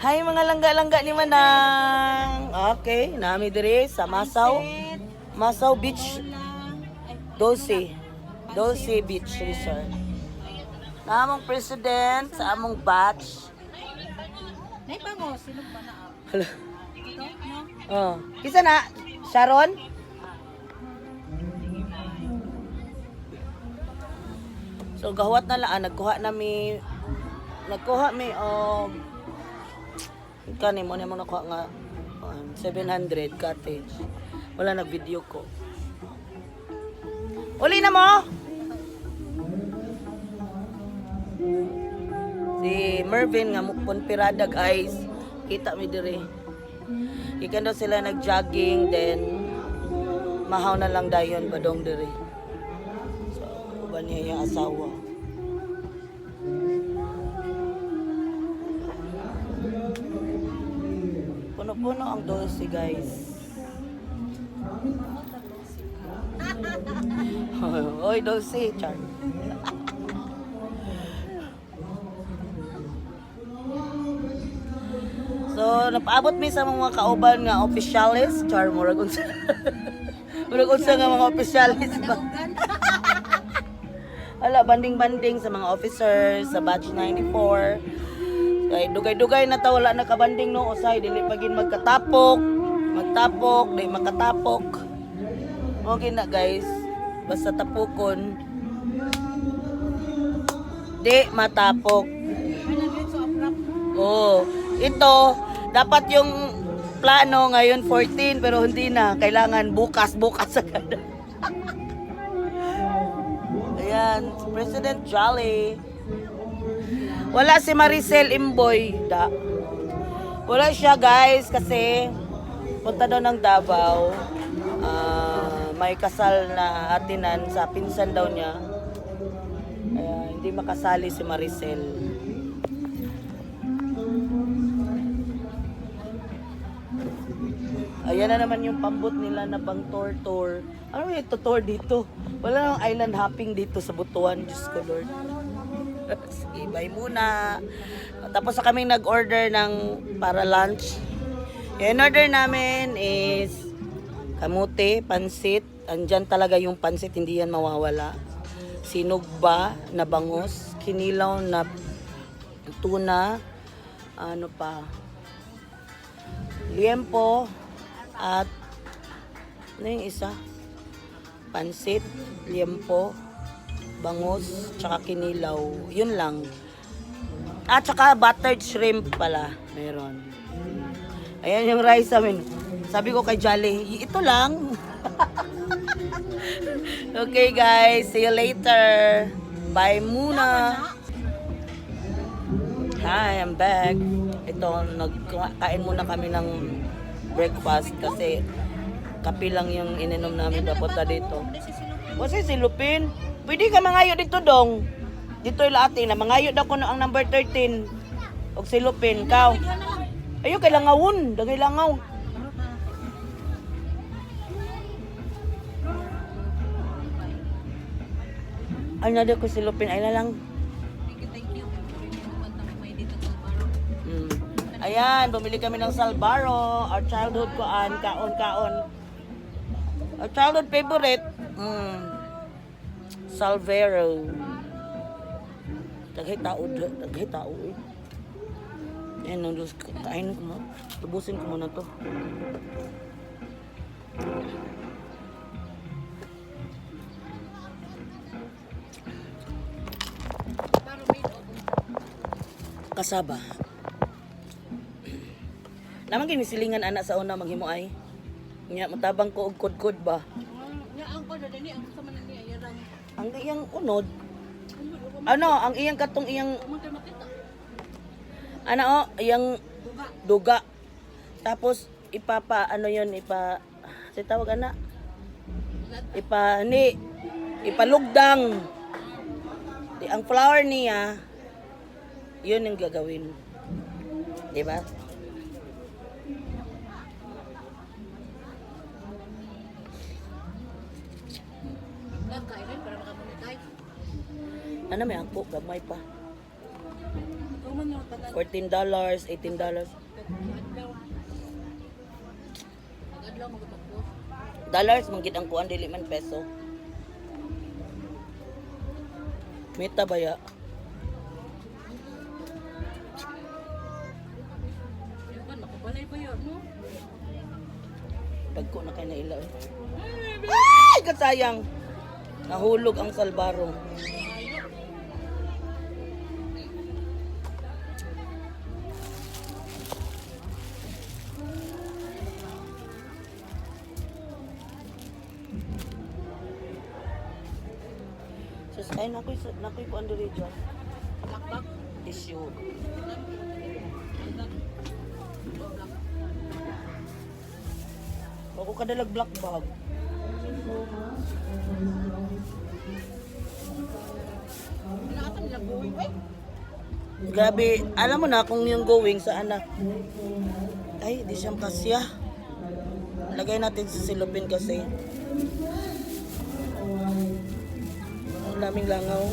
Hi mga langga-langga ni Manang. Okay, nami dire sa Masaw. Masaw Beach. Dulce Beach Resort. Na among president sa among batch. Nay bango, sino ba na? Hala. Ito, no? Oh, kisa na Sharon? So gahwat na lang nagkuha mi kani mo na nakuha nga 700 cottage. Wala nag-video ko. Uli na mo. Si Mervin nga mukpon pirada guys. Kita mi dire. Ikan daw sila nag-jogging then mahaw na lang dayon badong dire. So uban niya yung asawa. Puno-puno ang Dulce guys. Oy Dulce, char. So, napaabot mi sa mga kauban nga officialis, char murag unsa. Murag unsa nga mga officialis ba? Ala banding-banding sa mga officers sa batch 94. Kay dugay-dugay na ta wala na kabanding no usay dili pagin magtapok, di makatapok. Okay na guys. Basta tapukon. Di matapok. Oh, ito dapat yung plano ngayon 14 pero hindi na. Kailangan bukas agad. Ayan, President Jolly. Wala si Maricel Imboy. Wala siya guys kasi punta daw ng Davao. May kasal na atinan sa pinsan daw niya. Hindi makasali si Maricel. Ayan na naman yung pambot nila na pang tour. Ano yung tour dito? Wala nang island hopping dito sa Butuan. Diyos ko Lord. Sige, bye muna. Tapos na kaming nag-order ng para lunch. Yung order namin is kamote, pansit. Andyan talaga yung pansit, hindi yan mawawala. Sinugba na bangus. Kinilaw na tuna. Ano pa? Liempo. At ano yung isa? Pansit, liempo, bangus, tsaka kinilaw. Yun lang. At tsaka buttered shrimp pala. Meron. Ayan yung rice namin. Sabi ko kay Jolly, ito lang. Okay guys, see you later. Bye muna. Hi, I'm back. Ito, nagkain muna kami ng breakfast kasi kape lang yung ininom namin papunta dito. Kasi silupin. Pwede ka mangayo dito dong. Dito ila ating na mangayo daw ko no ang number 13. Og silupin kaw. Ayo kay langawon, dagay langaw. Ano daw ko silupin ay na lang. Thank you. Ayan, bumili kami ng Salbaro, our childhood kaon. Our childhood favorite, Salvero. Daghay tao eh. Ayan, kain ko mo. Lubusin ko muna to. Kasaba. Naman ginisilingan anak sa una maghimo ay. Nya matabang ko og kod-kod ba. Nya ang ko dani ang sama na niya yarang. Ang iyang unod. Ano, ang iyang katong iyang Makita. ano iyang duga. Tapos ano yon si tawag ana. Ipalugdang. Ang flour niya yun ang gagawin. Di ba? Nagkailan para makamunitay. Ano may ako, gamay pa. Kung naman yung tanan. $14, $18. Nag-adlaw magtapos. Dollars manggid ang kuan dili man peso. Meta ba ya? Yung ba, nakabalay ba yun, no? Dagko na kay na ila. Ay, kasayang. Nahulog ang salbaro. Sus, ay nakoy ko ando dyan. Lakbak. Tissue. Ako kadalag black bag. Pinakatan nila buhay ba? Grabe, alam mo na kung yung going sa anak. Ay, di siyang kasya. Lagay natin sa silupin kasi. Ang daming langaw.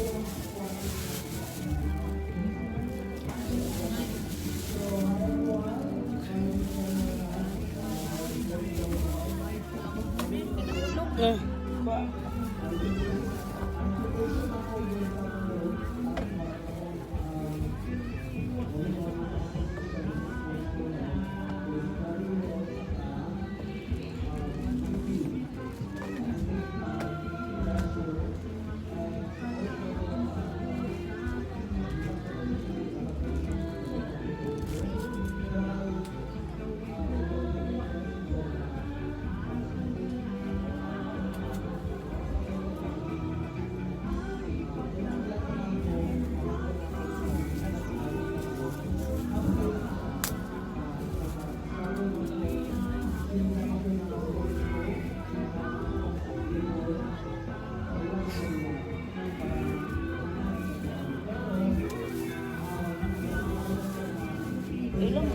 Ilang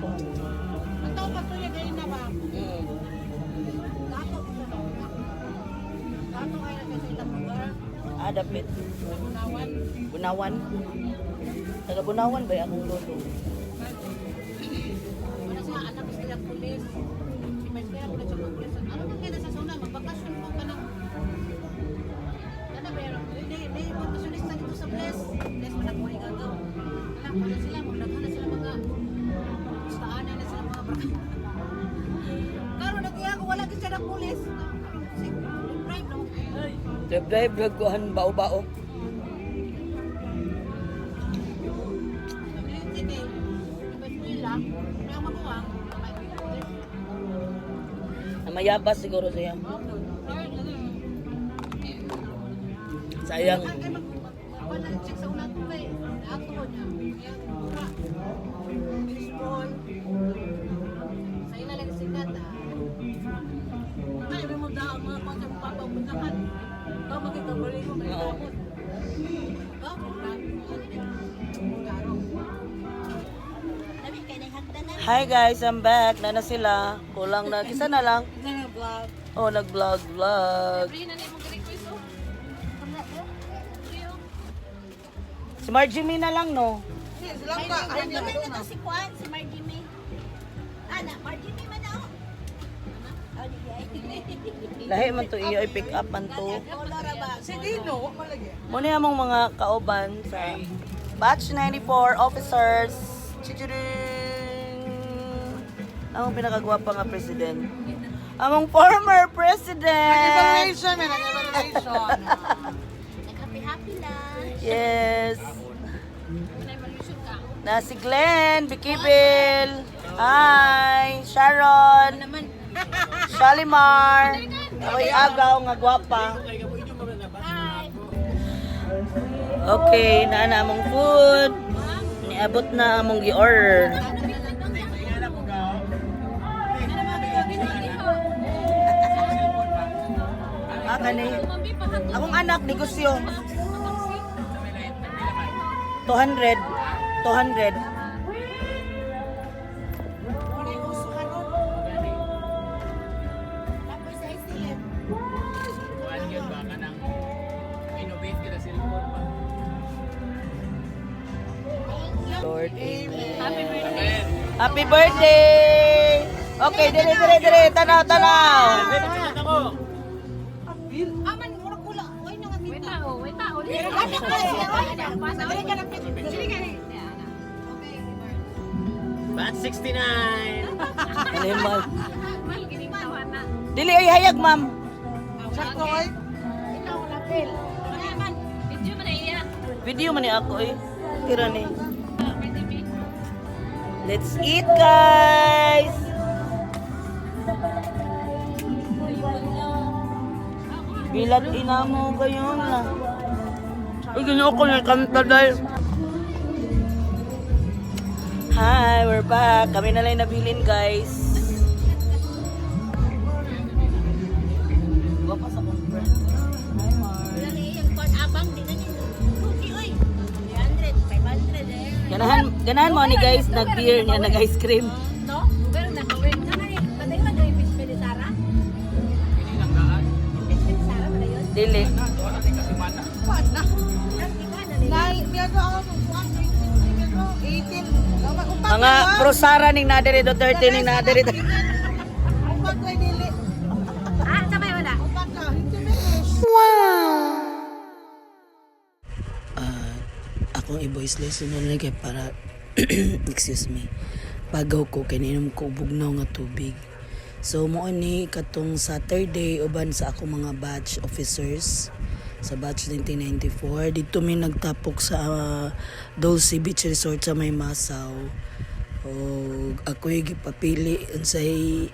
po. Ang tao pa to yung na ba? Dato ko sa tao. Dato ay nagkasa ilang lugar. Dapit. Nagunawan. Bunawan. Taga Bunawan ba yung akong lolo? Wala sa anak sila pulis. Si Maestera ko na siya pulis. Ano man kaya nasa zona? Magbakasyon po ka na. Ano ba yun? Hindi, bakasyon dito sa Bless. Bless man ako ay gagaw. Wala sila, maglaghan na sila mga gustaan na sila mga baka. Karon nagkaya ko wala kasi ng pulis. Si drive no. Drive vlogkuhan bao-bao. Sige. Iba na makuha. Namayabas siguro siya. Sayang. Wala check sa unang kulay. Ato niya. Baseball. Sa ila lang sikat. Ay, may mga daang mga konsep papapuntahan. Ikaw magkikabali mo, may Oo. tapos. Ikaw, Hi guys, I'm back. Na sila. Kulang na. Kisa na lang. vlog. Oh, nag-vlog. Si Marjimie na lang, no? Ay, naman na si Juan, si Marjimie. Ana, Marjimie man ako. Lahi man to iyo i-pick up man to. Sige, no. Malagi. Muna among mga kauban sa Batch 94 officers. Chichiring! Among pinakagwapa nga president. Among former president! Nag-evaluation. Nag-happy-happy lang. Yes! Nag-evaluation ka. Na si Glenn, Bikibil. Hi! Sharon! Naman. Shalimar! Ako'y agaw nga gwapa. Hi. Okay, naana among food. Niabot na among gi-order. Kani. Akong anak negosyo. 200. 200. Happy birthday! Okay, dire. Tanaw. Aman, mura kula. Uy, nang Wait tao. Pero ano ka siya? Dali ka lang. Dali ka. Okay, Batch 69! Animal. Mal, gining tawa na. Dili ay hayag, ma'am. Sakto ay. Ikaw na pel. Naman. Video man na iya. Video man ni ako eh. Tira ni. May TV. Let's eat, guys! Bilat ina mo gayon na. Ay, ganyan ako na kanta dahil. Hi, we're back. Kami na lang nabilin, guys. Guwapas akong friend. Hi, Mar. Dali yung part abang din na niyo. Okay, oy. 300, 500 Ganahan mo ni guys, nag-beer niya, nag-ice cream. No? Pero nakawin. Patay man kayo fish pwede Sara? Fish pwede Sara ba na yun? Dili. Paano na? Nay, Miyago ako ng 18. Mga prosara ning nadere Duterte ning nadere. Upat ko dili. ah, sabay wala. Upat ka. Hindi Akong i-voice lesson na lang kay para excuse me. Pagaw ko kay inom ko bugnaw nga tubig. So mo ni katong Saturday uban sa ako mga batch officers sa batch 1994 dito may nagtapok sa Dulce Beach Resort sa May Masaw. O ako'y gipapili unsay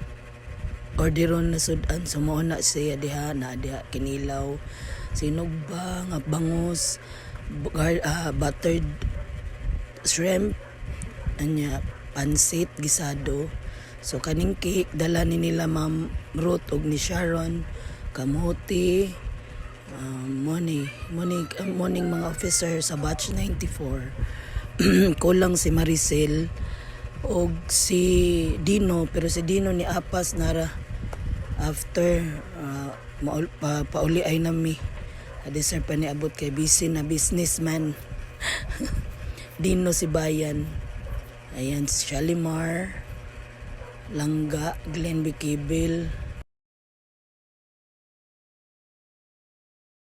orderon na sudan so mo na siya diha na diha kinilaw sinugba nga bangus buttered shrimp anya pansit gisado. So kaning cake dala ni nila Ma'am Ruth og ni Sharon kamuti morning mga officer sa batch 94 kulang si Maricel og si Dino pero si Dino ni apas nara after pauli ay nami deserve pa ni abot kay busy na businessman. Dino si Bayan. Ayan si Shalimar, Langga, Glenn Bikibil,